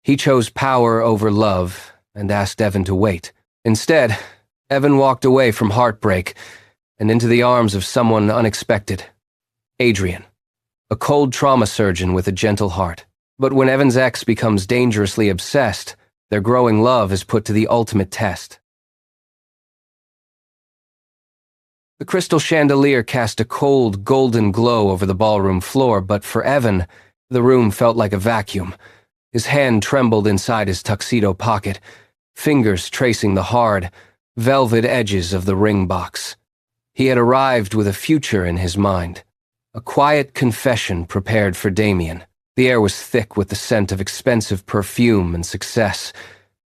He chose power over love and asked Evan to wait. Instead, Evan walked away from heartbreak and into the arms of someone unexpected. Adrian, a cold trauma surgeon with a gentle heart. But when Evan's ex becomes dangerously obsessed, their growing love is put to the ultimate test. The crystal chandelier cast a cold, golden glow over the ballroom floor, but for Evan, the room felt like a vacuum. His hand trembled inside his tuxedo pocket, fingers tracing the hard, velvet edges of the ring box. He had arrived with a future in his mind. A quiet confession prepared for Damien. The air was thick with the scent of expensive perfume and success.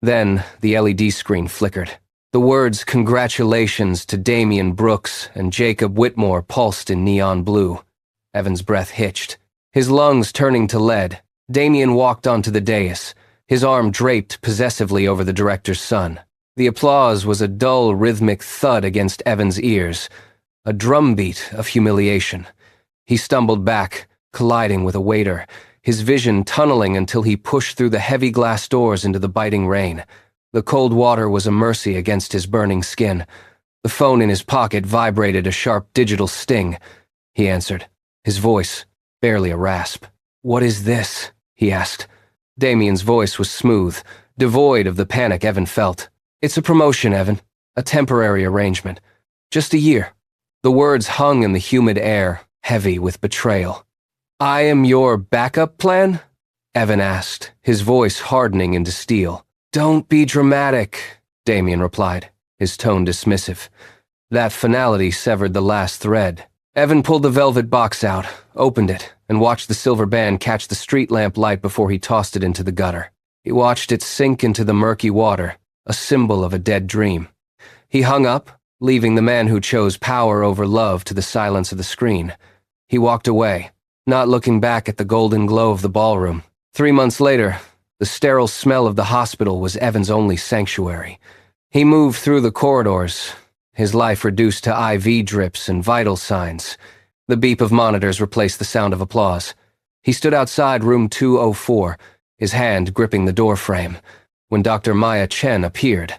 Then, the LED screen flickered. The words "Congratulations to Damien Brooks" and Jacob Whitmore pulsed in neon blue. Evan's breath hitched, his lungs turning to lead. Damien walked onto the dais, his arm draped possessively over the director's son. The applause was a dull, rhythmic thud against Evan's ears, a drumbeat of humiliation. He stumbled back, colliding with a waiter, his vision tunneling until he pushed through the heavy glass doors into the biting rain. The cold water was a mercy against his burning skin. The phone in his pocket vibrated a sharp digital sting. He answered, his voice barely a rasp. "What is this?" he asked. Damien's voice was smooth, devoid of the panic Evan felt. "It's a promotion, Evan. A temporary arrangement. Just a year." The words hung in the humid air, heavy with betrayal. "I am your backup plan?" Evan asked, his voice hardening into steel. "Don't be dramatic," Damien replied, his tone dismissive. That finality severed the last thread. Evan pulled the velvet box out, opened it, and watched the silver band catch the street lamp light before he tossed it into the gutter. He watched it sink into the murky water, a symbol of a dead dream. He hung up, leaving the man who chose power over love to the silence of the screen. He walked away, not looking back at the golden glow of the ballroom. 3 months later, the sterile smell of the hospital was Evan's only sanctuary. He moved through the corridors, his life reduced to IV drips and vital signs. The beep of monitors replaced the sound of applause. He stood outside room 204, his hand gripping the doorframe, when Dr. Maya Chen appeared.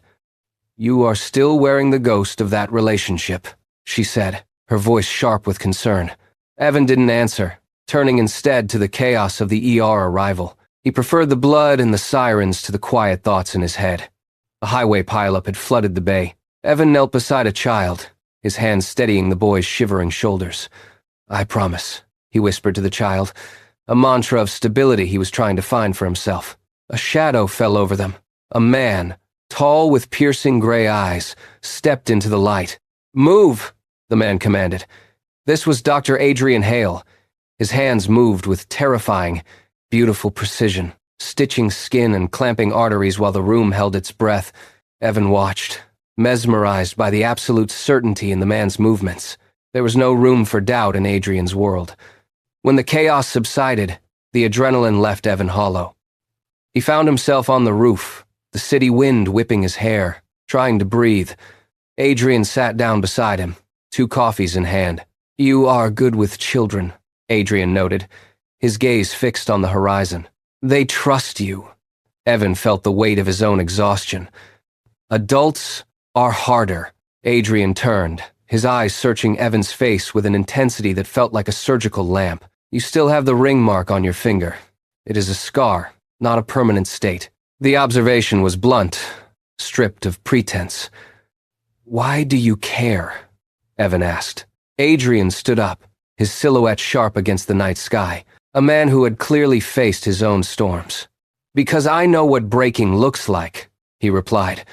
"You are still wearing the ghost of that relationship," she said, her voice sharp with concern. Evan didn't answer, turning instead to the chaos of the ER arrival. He preferred the blood and the sirens to the quiet thoughts in his head. A highway pileup had flooded the bay. Evan knelt beside a child, his hand steadying the boy's shivering shoulders. "I promise," he whispered to the child, a mantra of stability he was trying to find for himself. A shadow fell over them. A man, tall with piercing gray eyes, stepped into the light. "Move," the man commanded. This was Dr. Adrian Hale. His hands moved with terrifying, beautiful precision, stitching skin and clamping arteries while the room held its breath. Evan watched, mesmerized by the absolute certainty in the man's movements. There was no room for doubt in Adrian's world. When the chaos subsided, the adrenaline left Evan hollow. He found himself on the roof, the city wind whipping his hair, trying to breathe. Adrian sat down beside him, 2 coffees in hand. "You are good with children," Adrian noted, his gaze fixed on the horizon. "They trust you." Evan felt the weight of his own exhaustion. "Adults are harder." Adrian turned, his eyes searching Evan's face with an intensity that felt like a surgical lamp. "You still have the ring mark on your finger. It is a scar, not a permanent state." The observation was blunt, stripped of pretense. "Why do you care?" Evan asked. Adrian stood up, his silhouette sharp against the night sky, a man who had clearly faced his own storms. "Because I know what breaking looks like," he replied,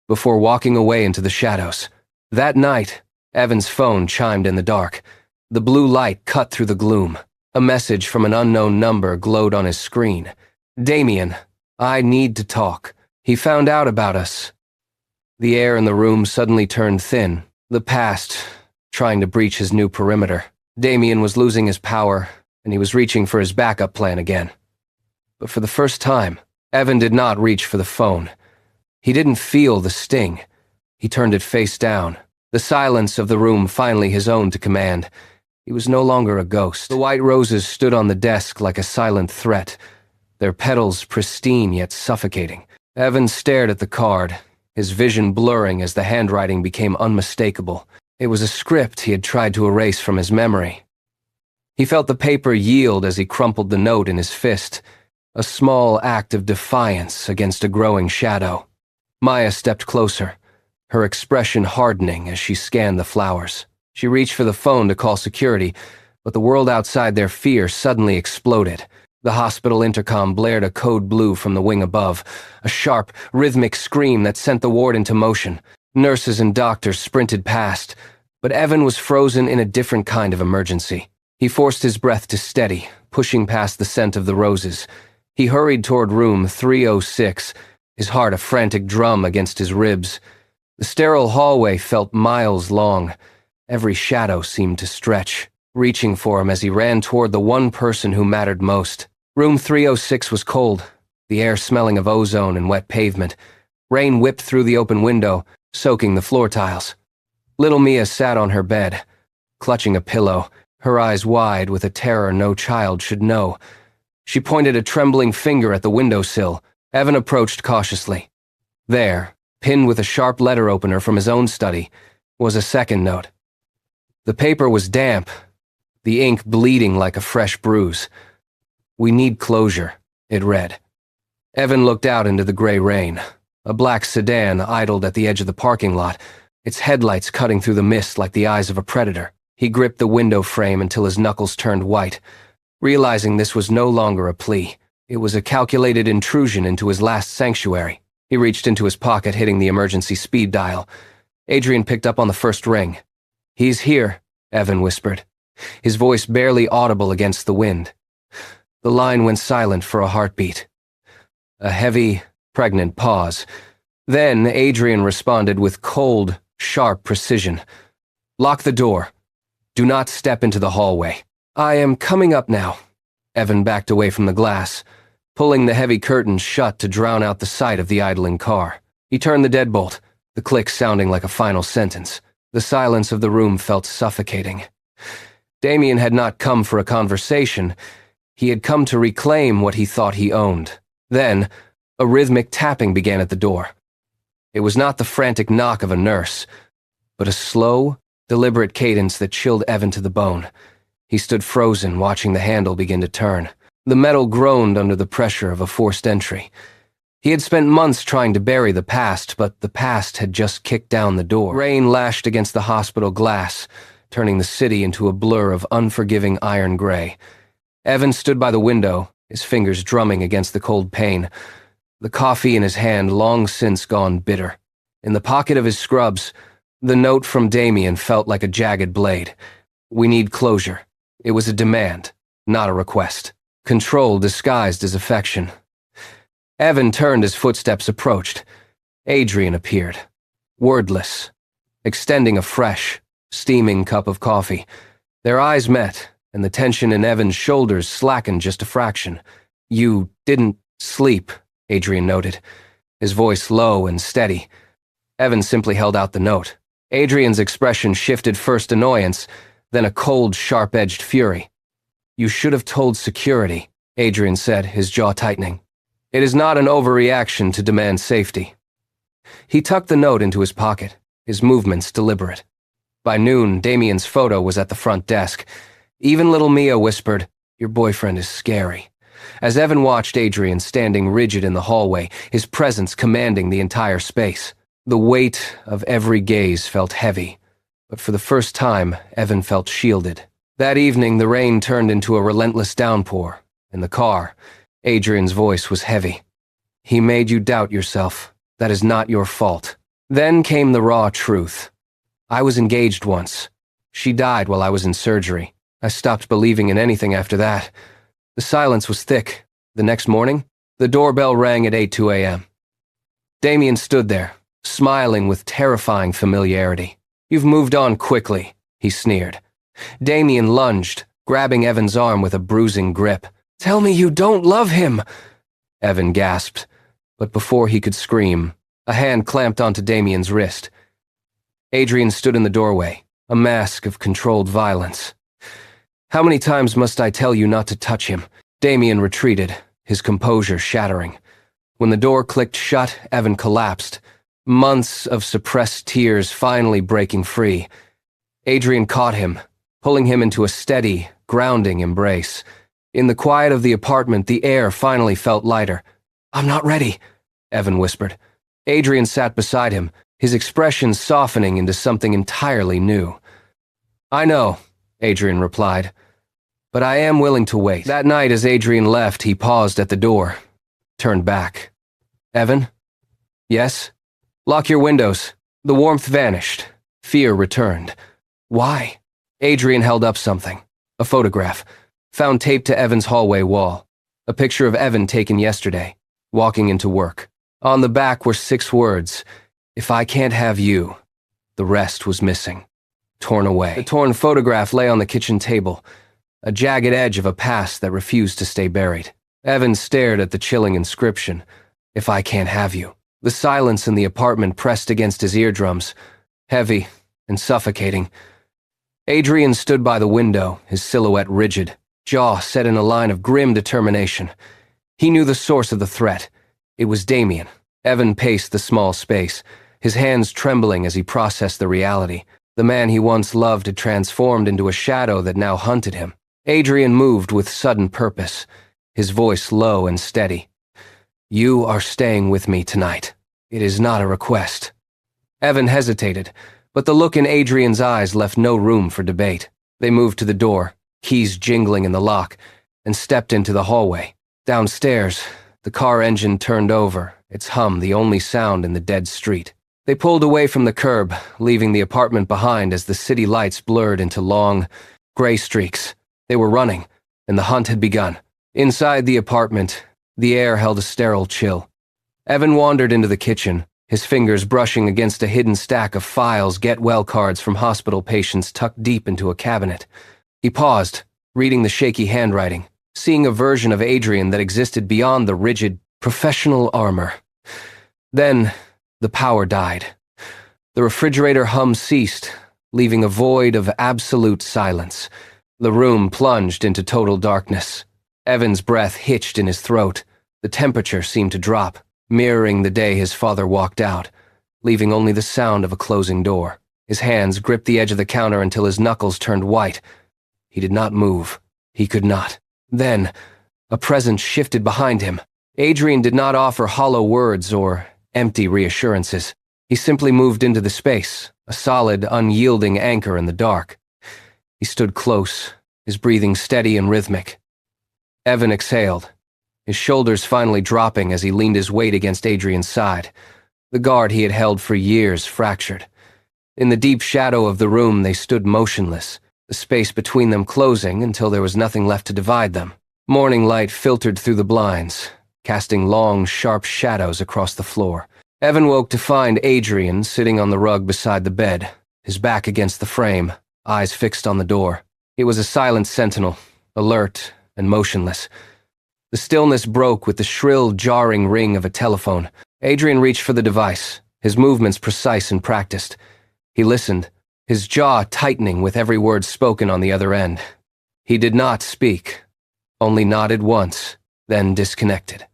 before walking away into the shadows. That night, Evan's phone chimed in the dark. The blue light cut through the gloom. A message from an unknown number glowed on his screen. "Damien, I need to talk. He found out about us." The air in the room suddenly turned thin, the past trying to breach his new perimeter. Damien was losing his power, and he was reaching for his backup plan again. But for the first time, Evan did not reach for the phone. He didn't feel the sting. He turned it face down, the silence of the room finally his own to command. He was no longer a ghost. The white roses stood on the desk like a silent threat, their petals pristine yet suffocating. Evan stared at the card, his vision blurring as the handwriting became unmistakable. It was a script he had tried to erase from his memory. He felt the paper yield as he crumpled the note in his fist, a small act of defiance against a growing shadow. Maya stepped closer, her expression hardening as she scanned the flowers. She reached for the phone to call security, but the world outside their fear suddenly exploded. The hospital intercom blared a code blue from the wing above, a sharp, rhythmic scream that sent the ward into motion. Nurses and doctors sprinted past, but Evan was frozen in a different kind of emergency. He forced his breath to steady, pushing past the scent of the roses. He hurried toward room 306, his heart a frantic drum against his ribs. The sterile hallway felt miles long. Every shadow seemed to stretch, reaching for him as he ran toward the one person who mattered most. Room 306 was cold, the air smelling of ozone and wet pavement. Rain whipped through the open window, soaking the floor tiles. Little Mia sat on her bed, clutching a pillow, her eyes wide with a terror no child should know. She pointed a trembling finger at the windowsill. Evan approached cautiously. There, pinned with a sharp letter opener from his own study, was a second note. The paper was damp, the ink bleeding like a fresh bruise. "We need closure," it read. Evan looked out into the gray rain. A black sedan idled at the edge of the parking lot, its headlights cutting through the mist like the eyes of a predator. He gripped the window frame until his knuckles turned white, realizing this was no longer a plea. It was a calculated intrusion into his last sanctuary. He reached into his pocket, hitting the emergency speed dial. Adrian picked up on the first ring. "He's here," Evan whispered, his voice barely audible against the wind. The line went silent for a heartbeat. A heavy, pregnant pause. Then Adrian responded with cold, sharp precision. "Lock the door. Do not step into the hallway." "I am coming up now." Evan backed away from the glass, pulling the heavy curtains shut to drown out the sight of the idling car. He turned the deadbolt, the click sounding like a final sentence. The silence of the room felt suffocating. Damien had not come for a conversation. He had come to reclaim what he thought he owned. Then, a rhythmic tapping began at the door. It was not the frantic knock of a nurse, but a slow, deliberate cadence that chilled Evan to the bone. He stood frozen, watching the handle begin to turn. The metal groaned under the pressure of a forced entry. He had spent months trying to bury the past, but the past had just kicked down the door. Rain lashed against the hospital glass, turning the city into a blur of unforgiving iron gray. Evan stood by the window, his fingers drumming against the cold pane, the coffee in his hand long since gone bitter. In the pocket of his scrubs, the note from Damien felt like a jagged blade. "We need closure." It was a demand, not a request. Control disguised as affection. Evan turned as footsteps approached. Adrian appeared, wordless, extending a fresh, steaming cup of coffee. Their eyes met, and the tension in Evan's shoulders slackened just a fraction. "You didn't sleep," Adrian noted, his voice low and steady. Evan simply held out the note. Adrian's expression shifted first annoyance, then a cold, sharp-edged fury. "You should have told security," Adrian said, his jaw tightening. "It is not an overreaction to demand safety." He tucked the note into his pocket, his movements deliberate. By noon, Damien's photo was at the front desk. Even little Mia whispered, "Your boyfriend is scary," as Evan watched Adrian standing rigid in the hallway, his presence commanding the entire space. The weight of every gaze felt heavy, but for the first time, Evan felt shielded. That evening, the rain turned into a relentless downpour. In the car, Adrian's voice was heavy. "He made you doubt yourself. That is not your fault." Then came the raw truth. "I was engaged once. She died while I was in surgery. I stopped believing in anything after that." The silence was thick. The next morning, the doorbell rang at 8:02 a.m. Damien stood there, smiling with terrifying familiarity. "You've moved on quickly," he sneered. Damien lunged, grabbing Evan's arm with a bruising grip. "Tell me you don't love him!" Evan gasped, but before he could scream, a hand clamped onto Damien's wrist. Adrian stood in the doorway, a mask of controlled violence. "How many times must I tell you not to touch him?" Damien retreated, his composure shattering. When the door clicked shut, Evan collapsed, months of suppressed tears finally breaking free. Adrian caught him, pulling him into a steady, grounding embrace. In the quiet of the apartment, the air finally felt lighter. "I'm not ready," Evan whispered. Adrian sat beside him, his expression softening into something entirely new. "I know," Adrian replied, "but I am willing to wait." That night, as Adrian left, he paused at the door, turned back. "Evan?" "Yes?" "Lock your windows." The warmth vanished. Fear returned. "Why?" Adrian held up something. A photograph, found taped to Evan's hallway wall. A picture of Evan taken yesterday, walking into work. On the back were 6 words, "If I can't have you." The rest was missing. Torn away. The torn photograph lay on the kitchen table, a jagged edge of a past that refused to stay buried. Evan stared at the chilling inscription, "If I can't have you." The silence in the apartment pressed against his eardrums, heavy and suffocating. Adrian stood by the window, his silhouette rigid, jaw set in a line of grim determination. He knew the source of the threat. It was Damien. Evan paced the small space, his hands trembling as he processed the reality. The man he once loved had transformed into a shadow that now hunted him. Adrian moved with sudden purpose, his voice low and steady. "You are staying with me tonight. It is not a request." Evan hesitated, but the look in Adrian's eyes left no room for debate. They moved to the door, keys jingling in the lock, and stepped into the hallway. Downstairs, the car engine turned over, its hum the only sound in the dead street. They pulled away from the curb, leaving the apartment behind as the city lights blurred into long, gray streaks. They were running, and the hunt had begun. Inside the apartment, the air held a sterile chill. Evan wandered into the kitchen, his fingers brushing against a hidden stack of files, get-well cards from hospital patients tucked deep into a cabinet. He paused, reading the shaky handwriting, seeing a version of Adrian that existed beyond the rigid, professional armor. Then, the power died. The refrigerator hum ceased, leaving a void of absolute silence. The room plunged into total darkness. Evan's breath hitched in his throat. The temperature seemed to drop, mirroring the day his father walked out, leaving only the sound of a closing door. His hands gripped the edge of the counter until his knuckles turned white. He did not move. He could not. Then, a presence shifted behind him. Adrian did not offer hollow words or empty reassurances. He simply moved into the space, a solid, unyielding anchor in the dark. He stood close, his breathing steady and rhythmic. Evan exhaled, his shoulders finally dropping as he leaned his weight against Adrian's side. The guard he had held for years fractured. In the deep shadow of the room they stood motionless, the space between them closing until there was nothing left to divide them. Morning light filtered through the blinds, casting long, sharp shadows across the floor. Evan woke to find Adrian sitting on the rug beside the bed, his back against the frame, eyes fixed on the door. He was a silent sentinel, alert and motionless. The stillness broke with the shrill, jarring ring of a telephone. Adrian reached for the device, his movements precise and practiced. He listened, his jaw tightening with every word spoken on the other end. He did not speak, only nodded once, then disconnected.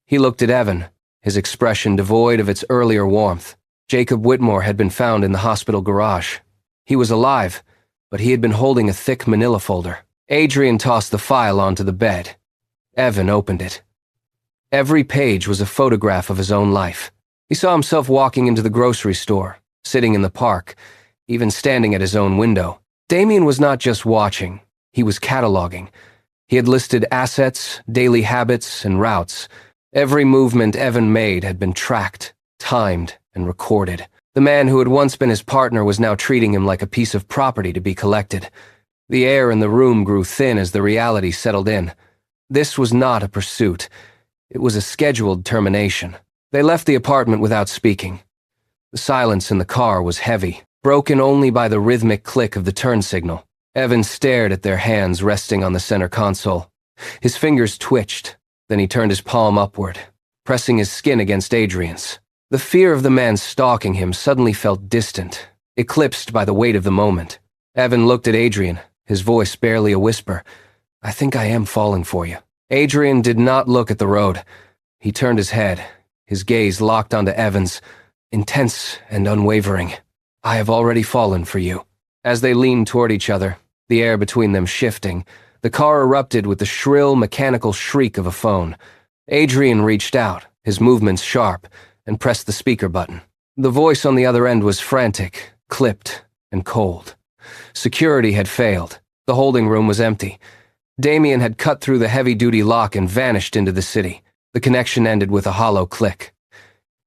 He looked at Evan, his expression devoid of its earlier warmth. Jacob Whitmore had been found in the hospital garage. He was alive, but he had been holding a thick manila folder. Adrian tossed the file onto the bed. Evan opened it. Every page was a photograph of his own life. He saw himself walking into the grocery store, sitting in the park, even standing at his own window. Damien was not just watching, he was cataloging. He had listed assets, daily habits, and routes. Every movement Evan made had been tracked, timed, and recorded. The man who had once been his partner was now treating him like a piece of property to be collected. The air in the room grew thin as the reality settled in. This was not a pursuit. It was a scheduled termination. They left the apartment without speaking. The silence in the car was heavy, broken only by the rhythmic click of the turn signal. Evan stared at their hands resting on the center console. His fingers twitched, then he turned his palm upward, pressing his skin against Adrian's. The fear of the man stalking him suddenly felt distant, eclipsed by the weight of the moment. Evan looked at Adrian, his voice barely a whisper. "I think I am falling for you." Adrian did not look at the road. He turned his head, his gaze locked onto Evan's, intense and unwavering. "I have already fallen for you." As they leaned toward each other, the air between them shifting, the car erupted with the shrill, mechanical shriek of a phone. Adrian reached out, his movements sharp, and pressed the speaker button. The voice on the other end was frantic, clipped, and cold. Security had failed. The holding room was empty. Damien had cut through the heavy-duty lock and vanished into the city. The connection ended with a hollow click.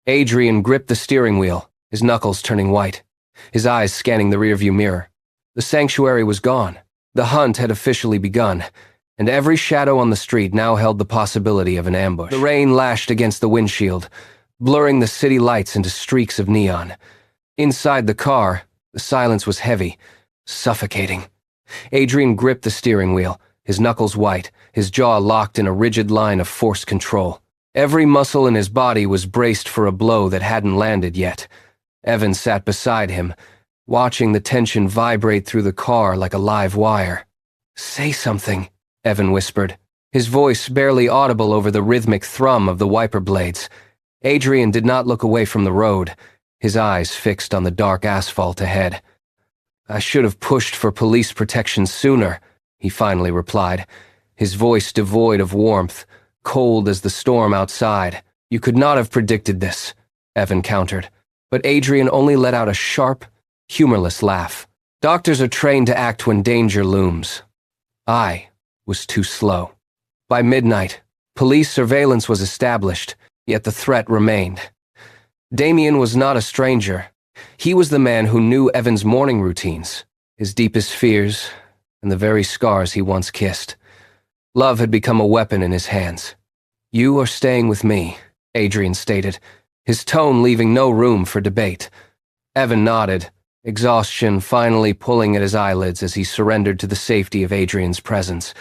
Adrian gripped the steering wheel, his knuckles turning white, his eyes scanning the rearview mirror. The sanctuary was gone. The hunt had officially begun, and every shadow on the street now held the possibility of an ambush. The rain lashed against the windshield, blurring the city lights into streaks of neon. Inside the car, the silence was heavy, suffocating. Adrian gripped the steering wheel, his knuckles white, his jaw locked in a rigid line of forced control. Every muscle in his body was braced for a blow that hadn't landed yet. Evan sat beside him, watching the tension vibrate through the car like a live wire. "Say something," Evan whispered, his voice barely audible over the rhythmic thrum of the wiper blades. Adrian did not look away from the road, his eyes fixed on the dark asphalt ahead. "I should have pushed for police protection sooner," he finally replied, his voice devoid of warmth, cold as the storm outside. "You could not have predicted this," Evan countered, but Adrian only let out a sharp, humorless laugh. "Doctors are trained to act when danger looms. I was too slow." By midnight, police surveillance was established, yet the threat remained. Damien was not a stranger. He was the man who knew Evan's morning routines, his deepest fears, and the very scars he once kissed. Love had become a weapon in his hands. "You are staying with me," Adrian stated, his tone leaving no room for debate. Evan nodded, exhaustion finally pulling at his eyelids as he surrendered to the safety of Adrian's presence.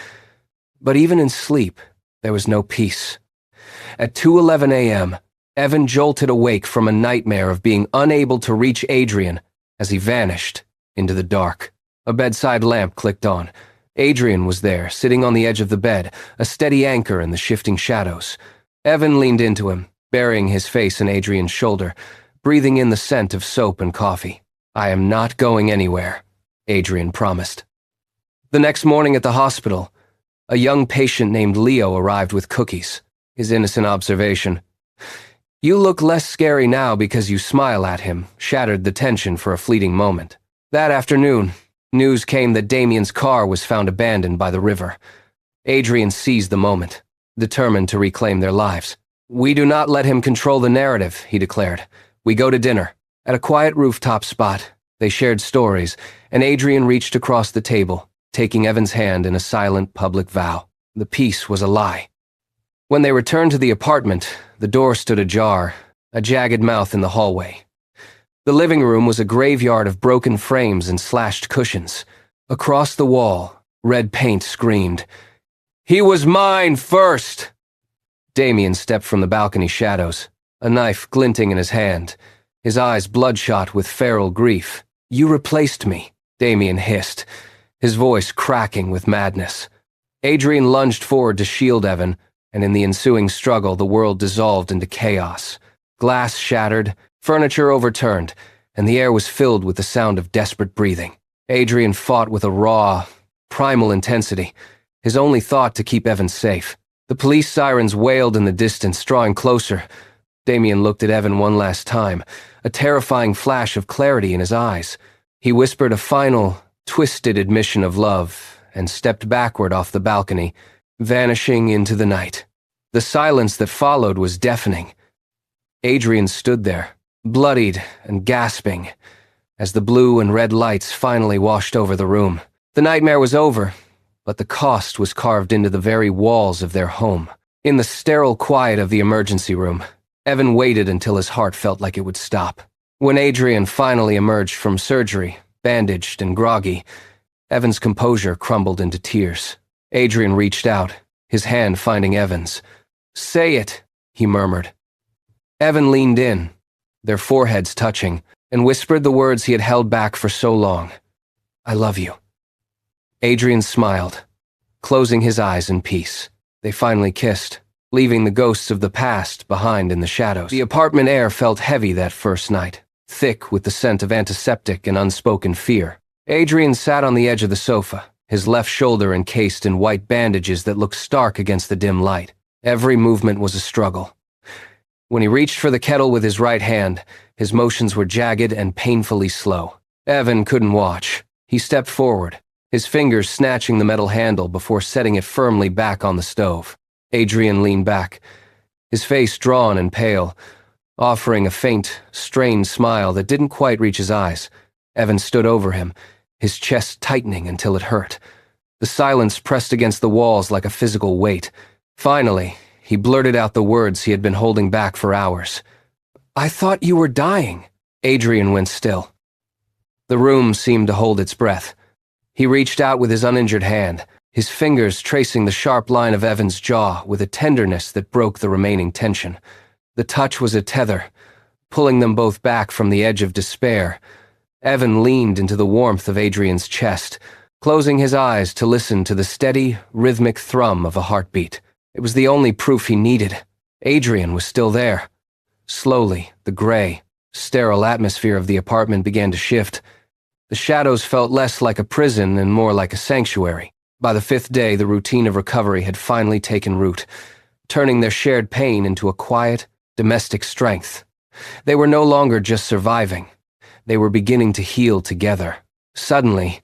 But even in sleep, there was no peace. At 2:11 a.m., Evan jolted awake from a nightmare of being unable to reach Adrian as he vanished into the dark. A bedside lamp clicked on. Adrian was there, sitting on the edge of the bed, a steady anchor in the shifting shadows. Evan leaned into him, burying his face in Adrian's shoulder, breathing in the scent of soap and coffee. "I am not going anywhere," Adrian promised. The next morning at the hospital, a young patient named Leo arrived with cookies, his innocent observation. "You look less scary now because you smile at him," shattered the tension for a fleeting moment. That afternoon, news came that Damien's car was found abandoned by the river. Adrian seized the moment, determined to reclaim their lives. "We do not let him control the narrative," he declared. "We go to dinner." At a quiet rooftop spot, they shared stories, and Adrian reached across the table, taking Evan's hand in a silent public vow. The peace was a lie. When they returned to the apartment, the door stood ajar, a jagged mouth in the hallway. The living room was a graveyard of broken frames and slashed cushions. Across the wall, red paint screamed, "He was mine first!" Damien stepped from the balcony shadows, a knife glinting in his hand, his eyes bloodshot with feral grief. "You replaced me," Damien hissed, his voice cracking with madness. Adrian lunged forward to shield Evan, and in the ensuing struggle the world dissolved into chaos. Glass shattered, furniture overturned, and the air was filled with the sound of desperate breathing. Adrian fought with a raw, primal intensity, his only thought to keep Evan safe. The police sirens wailed in the distance, drawing closer. Damien looked at Evan one last time, a terrifying flash of clarity in his eyes. He whispered a final, twisted admission of love, and stepped backward off the balcony, vanishing into the night. The silence that followed was deafening. Adrian stood there, bloodied and gasping, as the blue and red lights finally washed over the room. The nightmare was over, but the cost was carved into the very walls of their home. In the sterile quiet of the emergency room, Evan waited until his heart felt like it would stop. When Adrian finally emerged from surgery, bandaged and groggy, Evan's composure crumbled into tears. Adrian reached out, his hand finding Evan's. "Say it," he murmured. Evan leaned in, their foreheads touching, and whispered the words he had held back for so long. "I love you." Adrian smiled, closing his eyes in peace. They finally kissed, leaving the ghosts of the past behind in the shadows. The apartment air felt heavy that first night, thick with the scent of antiseptic and unspoken fear. Adrian sat on the edge of the sofa, his left shoulder encased in white bandages that looked stark against the dim light. Every movement was a struggle. When he reached for the kettle with his right hand, his motions were jagged and painfully slow. Evan couldn't watch. He stepped forward, his fingers snatching the metal handle before setting it firmly back on the stove. Adrian leaned back, his face drawn and pale, offering a faint, strained smile that didn't quite reach his eyes. Evan stood over him, his chest tightening until it hurt. The silence pressed against the walls like a physical weight. Finally, he blurted out the words he had been holding back for hours. "I thought you were dying." Adrian went still. The room seemed to hold its breath. He reached out with his uninjured hand, his fingers tracing the sharp line of Evan's jaw with a tenderness that broke the remaining tension. The touch was a tether, pulling them both back from the edge of despair. Evan leaned into the warmth of Adrian's chest, closing his eyes to listen to the steady, rhythmic thrum of a heartbeat. It was the only proof he needed. Adrian was still there. Slowly, the gray, sterile atmosphere of the apartment began to shift. The shadows felt less like a prison and more like a sanctuary. By the 5th day, the routine of recovery had finally taken root, turning their shared pain into a quiet, domestic strength. They were no longer just surviving. They were beginning to heal together. Suddenly,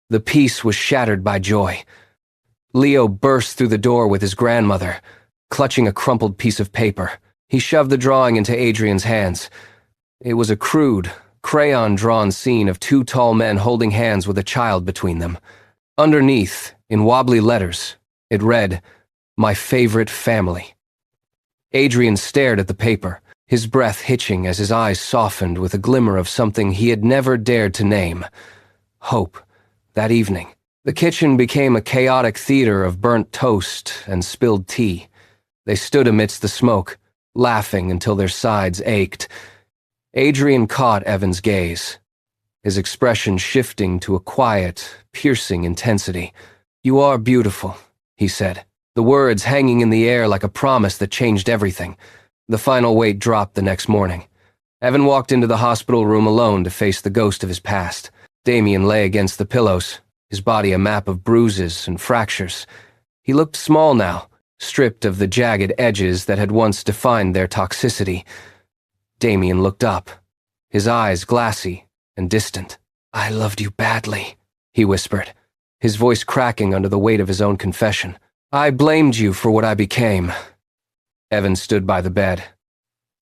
the peace was shattered by joy. Leo burst through the door with his grandmother, clutching a crumpled piece of paper. He shoved the drawing into Adrian's hands. It was a crude, crayon-drawn scene of 2 tall men holding hands with a child between them. Underneath, in wobbly letters, it read, "My favorite family." Adrian stared at the paper, his breath hitching as his eyes softened with a glimmer of something he had never dared to name. Hope. That evening, the kitchen became a chaotic theater of burnt toast and spilled tea. They stood amidst the smoke, laughing until their sides ached. Adrian caught Evan's gaze, his expression shifting to a quiet, piercing intensity. "You are beautiful," he said, the words hanging in the air like a promise that changed everything. The final weight dropped the next morning. Evan walked into the hospital room alone to face the ghost of his past. Damien lay against the pillows, his body a map of bruises and fractures. He looked small now, stripped of the jagged edges that had once defined their toxicity. Damien looked up, his eyes glassy and distant. "I loved you badly," he whispered, his voice cracking under the weight of his own confession. "I blamed you for what I became." Evan stood by the bed,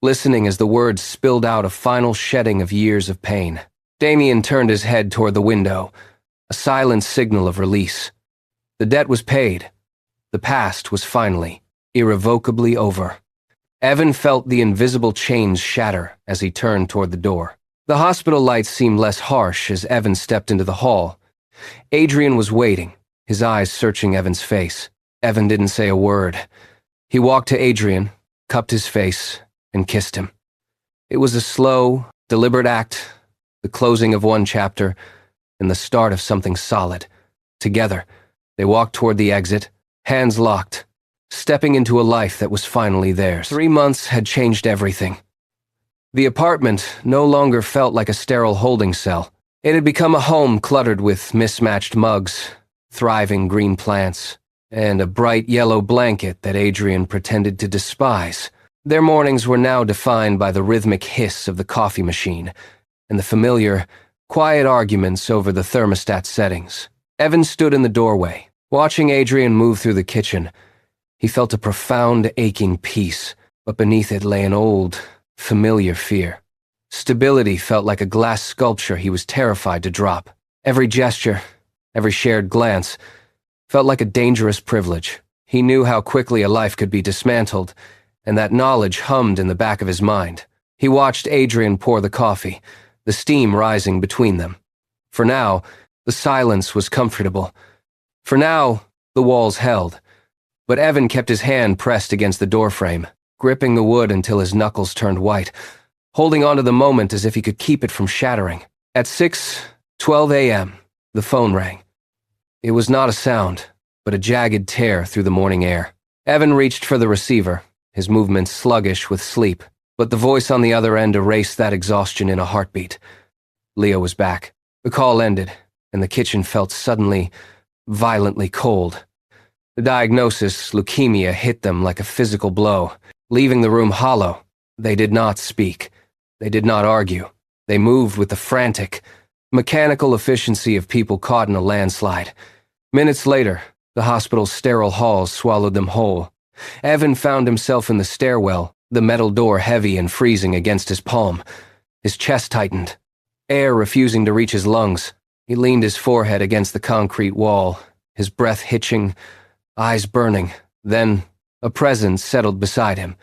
listening as the words spilled out a final shedding of years of pain. Damien turned his head toward the window, a silent signal of release. The debt was paid. The past was finally, irrevocably over. Evan felt the invisible chains shatter as he turned toward the door. The hospital lights seemed less harsh as Evan stepped into the hall. Adrian was waiting, his eyes searching Evan's face. Evan didn't say a word. He walked to Adrian, cupped his face, and kissed him. It was a slow, deliberate act, the closing of one chapter, and the start of something solid. Together, they walked toward the exit, hands locked, stepping into a life that was finally theirs. 3 months had changed everything. The apartment no longer felt like a sterile holding cell. It had become a home cluttered with mismatched mugs, thriving green plants, and a bright yellow blanket that Adrian pretended to despise. Their mornings were now defined by the rhythmic hiss of the coffee machine and the familiar, quiet arguments over the thermostat settings. Evan stood in the doorway, watching Adrian move through the kitchen. He felt a profound, aching peace, but beneath it lay an old, familiar fear. Stability felt like a glass sculpture he was terrified to drop. Every gesture, every shared glance, felt like a dangerous privilege. He knew how quickly a life could be dismantled, and that knowledge hummed in the back of his mind. He watched Adrian pour the coffee, the steam rising between them. For now, the silence was comfortable. For now, the walls held. But Evan kept his hand pressed against the doorframe, gripping the wood until his knuckles turned white, holding on to the moment as if he could keep it from shattering. At 6:12 a.m., the phone rang. It was not a sound, but a jagged tear through the morning air. Evan reached for the receiver, his movements sluggish with sleep, but the voice on the other end erased that exhaustion in a heartbeat. Leo was back. The call ended, and the kitchen felt suddenly, violently cold. The diagnosis, leukemia, hit them like a physical blow, leaving the room hollow. They did not speak. They did not argue. They moved with the frantic, mechanical efficiency of people caught in a landslide. Minutes later, the hospital's sterile halls swallowed them whole. Evan found himself in the stairwell, the metal door heavy and freezing against his palm. His chest tightened, air refusing to reach his lungs. He leaned his forehead against the concrete wall, his breath hitching, eyes burning. Then, a presence settled beside him.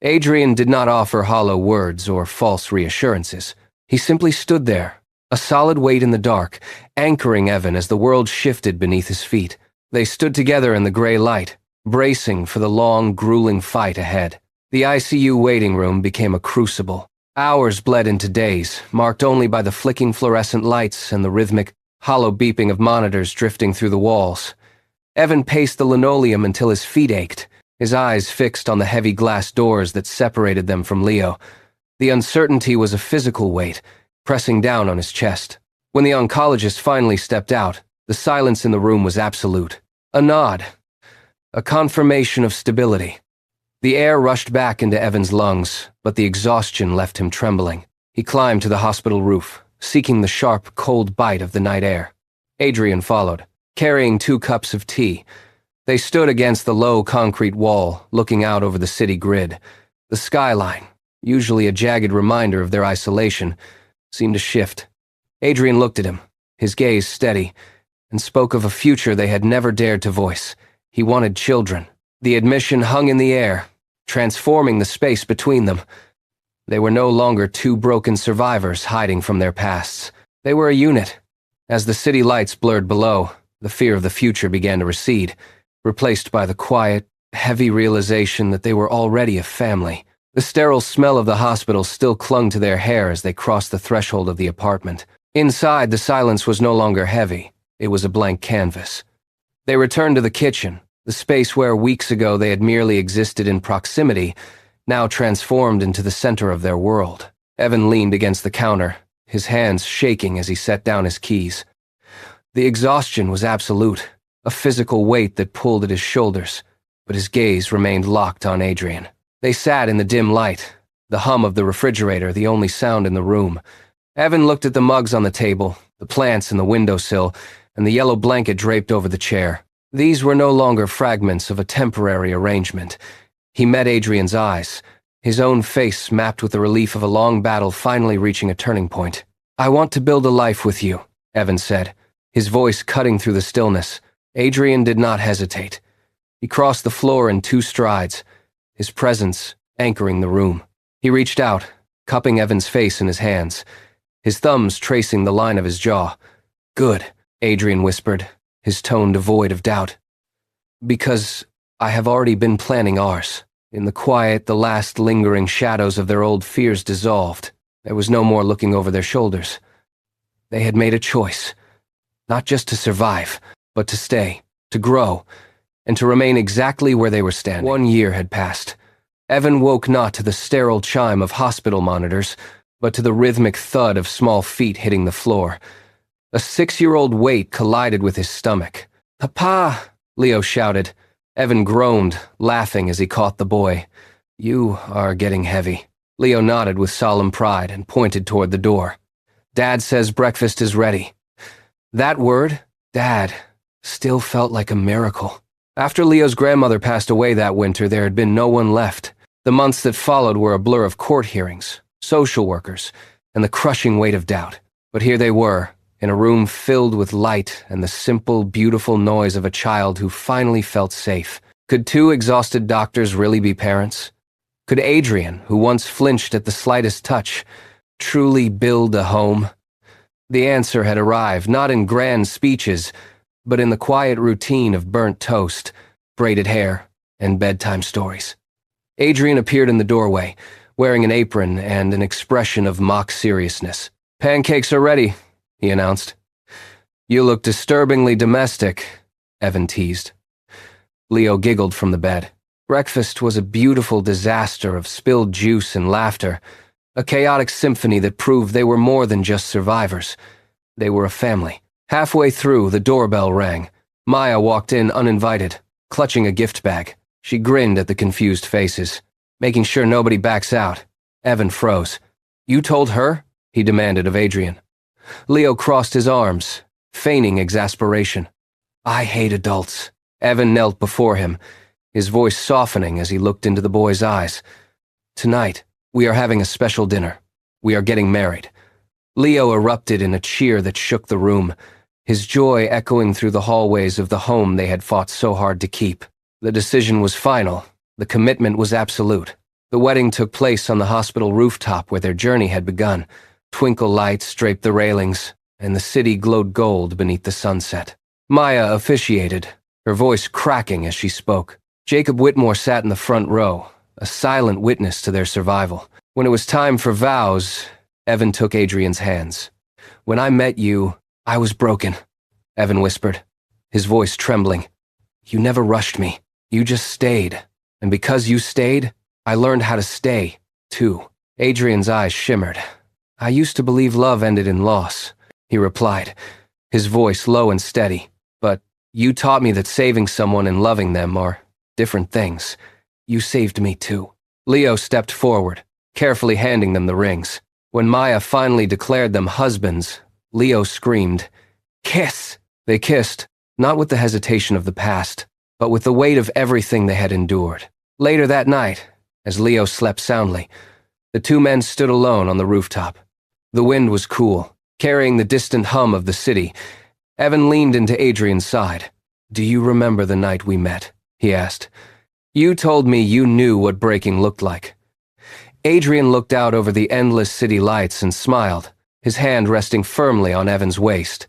Adrian did not offer hollow words or false reassurances. He simply stood there, a solid weight in the dark, anchoring Evan as the world shifted beneath his feet. They stood together in the gray light, bracing for the long, grueling fight ahead. The ICU waiting room became a crucible. Hours bled into days, marked only by the flicking fluorescent lights and the rhythmic, hollow beeping of monitors drifting through the walls. Evan paced the linoleum until his feet ached, his eyes fixed on the heavy glass doors that separated them from Leo. The uncertainty was a physical weight, pressing down on his chest. When the oncologist finally stepped out, the silence in the room was absolute. A nod. A confirmation of stability. The air rushed back into Evan's lungs, but the exhaustion left him trembling. He climbed to the hospital roof, seeking the sharp, cold bite of the night air. Adrian followed, carrying 2 cups of tea. They stood against the low concrete wall, looking out over the city grid. The skyline, usually a jagged reminder of their isolation, seemed to shift. Adrian looked at him, his gaze steady, and spoke of a future they had never dared to voice. He wanted children. The admission hung in the air, transforming the space between them. They were no longer 2 broken survivors hiding from their pasts. They were a unit. As the city lights blurred below, the fear of the future began to recede, replaced by the quiet, heavy realization that they were already a family. The sterile smell of the hospital still clung to their hair as they crossed the threshold of the apartment. Inside, the silence was no longer heavy. It was a blank canvas. They returned to the kitchen, the space where weeks ago they had merely existed in proximity, now transformed into the center of their world. Evan leaned against the counter, his hands shaking as he set down his keys. The exhaustion was absolute, a physical weight that pulled at his shoulders, but his gaze remained locked on Adrian. They sat in the dim light, the hum of the refrigerator the only sound in the room. Evan looked at the mugs on the table, the plants in the windowsill, and the yellow blanket draped over the chair. These were no longer fragments of a temporary arrangement. He met Adrian's eyes, his own face mapped with the relief of a long battle finally reaching a turning point. "I want to build a life with you," Evan said, his voice cutting through the stillness. Adrian did not hesitate. He crossed the floor in 2 strides, his presence anchoring the room. He reached out, cupping Evan's face in his hands, his thumbs tracing the line of his jaw. "Good," Adrian whispered, his tone devoid of doubt. "Because I have already been planning ours." In the quiet, the last lingering shadows of their old fears dissolved. There was no more looking over their shoulders. They had made a choice, not just to survive, but to stay, to grow, and to remain exactly where they were standing. 1 year had passed. Evan woke not to the sterile chime of hospital monitors, but to the rhythmic thud of small feet hitting the floor. A 6-year-old weight collided with his stomach. "Papa!" Leo shouted. Evan groaned, laughing as he caught the boy. "You are getting heavy." Leo nodded with solemn pride and pointed toward the door. "Dad says breakfast is ready." That word, Dad, still felt like a miracle. After Leo's grandmother passed away that winter, there had been no one left. The months that followed were a blur of court hearings, social workers, and the crushing weight of doubt. But here they were, in a room filled with light and the simple, beautiful noise of a child who finally felt safe. Could 2 exhausted doctors really be parents? Could Adrian, who once flinched at the slightest touch, truly build a home? The answer had arrived, not in grand speeches, but in the quiet routine of burnt toast, braided hair, and bedtime stories. Adrian appeared in the doorway, wearing an apron and an expression of mock seriousness. "Pancakes are ready," he announced. "You look disturbingly domestic," Evan teased. Leo giggled from the bed. Breakfast was a beautiful disaster of spilled juice and laughter, a chaotic symphony that proved they were more than just survivors. They were a family. Halfway through, the doorbell rang. Maya walked in uninvited, clutching a gift bag. She grinned at the confused faces, making sure nobody backs out. Evan froze. "You told her?" he demanded of Adrian. Leo crossed his arms, feigning exasperation. "I hate adults." Evan knelt before him, his voice softening as he looked into the boy's eyes. "Tonight, we are having a special dinner. We are getting married." Leo erupted in a cheer that shook the room, his joy echoing through the hallways of the home they had fought so hard to keep. The decision was final. The commitment was absolute. The wedding took place on the hospital rooftop where their journey had begun. Twinkle lights draped the railings, and the city glowed gold beneath the sunset. Maya officiated, her voice cracking as she spoke. Jacob Whitmore sat in the front row, a silent witness to their survival. When it was time for vows, Evan took Adrian's hands. "When I met you, I was broken," Evan whispered, his voice trembling. "You never rushed me. You just stayed. And because you stayed, I learned how to stay, too." Adrian's eyes shimmered. "I used to believe love ended in loss," he replied, his voice low and steady. "But you taught me that saving someone and loving them are different things. You saved me, too." Leo stepped forward, carefully handing them the rings. When Maya finally declared them husbands, Leo screamed, "Kiss!" They kissed, not with the hesitation of the past, but with the weight of everything they had endured. Later that night, as Leo slept soundly, the two men stood alone on the rooftop. The wind was cool, carrying the distant hum of the city. Evan leaned into Adrian's side. "Do you remember the night we met?" he asked. "You told me you knew what breaking looked like." Adrian looked out over the endless city lights and smiled, his hand resting firmly on Evan's waist.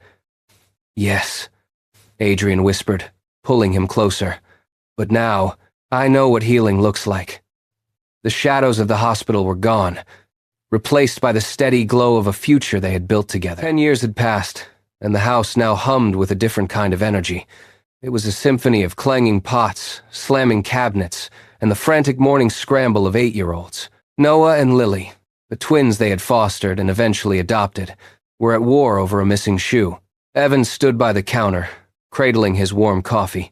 "Yes," Adrian whispered, pulling him closer. "But now, I know what healing looks like." The shadows of the hospital were gone, replaced by the steady glow of a future they had built together. 10 years had passed, and the house now hummed with a different kind of energy. It was a symphony of clanging pots, slamming cabinets, and the frantic morning scramble of 8-year-olds. Noah and Lily, the twins they had fostered and eventually adopted, were at war over a missing shoe. Evan stood by the counter, cradling his warm coffee,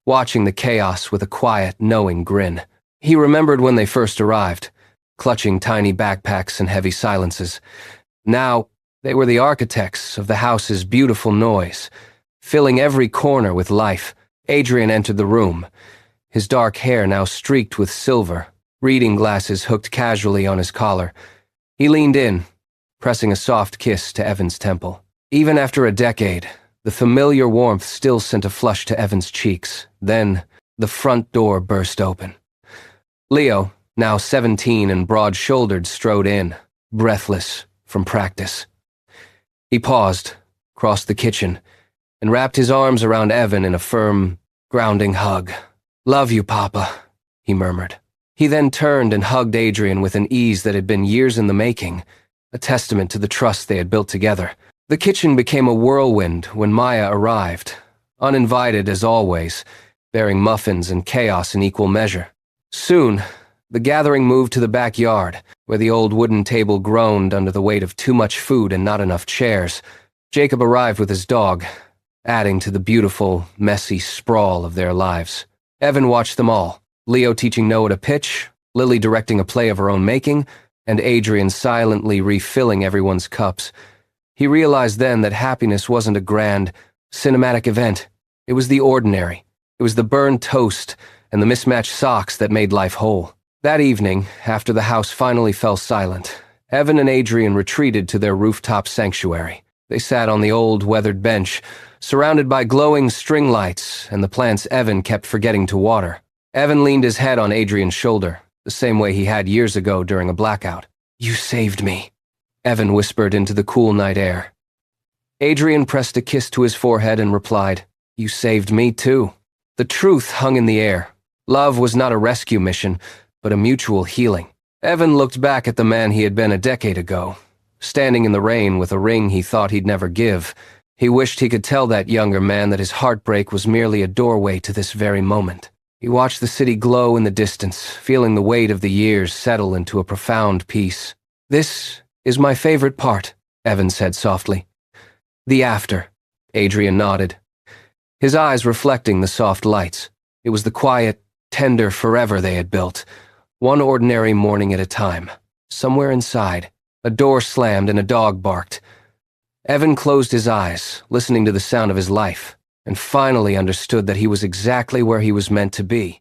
watching the chaos with a quiet, knowing grin. He remembered when they first arrived, clutching tiny backpacks and heavy silences. Now, they were the architects of the house's beautiful noise, filling every corner with life. Adrian entered the room, his dark hair now streaked with silver, reading glasses hooked casually on his collar. He leaned in, pressing a soft kiss to Evan's temple. Even after a decade, the familiar warmth still sent a flush to Evan's cheeks. Then, the front door burst open. Leo, now 17 and broad-shouldered, strode in, breathless from practice. He paused, crossed the kitchen, and wrapped his arms around Evan in a firm, grounding hug. "Love you, Papa," he murmured. He then turned and hugged Adrian with an ease that had been years in the making, a testament to the trust they had built together. The kitchen became a whirlwind when Maya arrived, uninvited as always, bearing muffins and chaos in equal measure. Soon, the gathering moved to the backyard, where the old wooden table groaned under the weight of too much food and not enough chairs. Jacob arrived with his dog, adding to the beautiful, messy sprawl of their lives. Evan watched them all, Leo teaching Noah to pitch, Lily directing a play of her own making, and Adrian silently refilling everyone's cups. He realized then that happiness wasn't a grand, cinematic event. It was the ordinary. It was the burned toast and the mismatched socks that made life whole. That evening, after the house finally fell silent, Evan and Adrian retreated to their rooftop sanctuary. They sat on the old, weathered bench, surrounded by glowing string lights and the plants Evan kept forgetting to water. Evan leaned his head on Adrian's shoulder, the same way he had years ago during a blackout. "You saved me," Evan whispered into the cool night air. Adrian pressed a kiss to his forehead and replied, "You saved me too." The truth hung in the air. Love was not a rescue mission, but a mutual healing. Evan looked back at the man he had been a decade ago, standing in the rain with a ring he thought he'd never give, He wished he could tell that younger man that his heartbreak was merely a doorway to this very moment. He watched the city glow in the distance, feeling the weight of the years settle into a profound peace. "This is my favorite part," Evan said softly. "The after," Adrian nodded, his eyes reflecting the soft lights. It was the quiet, tender forever they had built, one ordinary morning at a time. Somewhere inside, a door slammed and a dog barked. Evan closed his eyes, listening to the sound of his life, and finally understood that he was exactly where he was meant to be.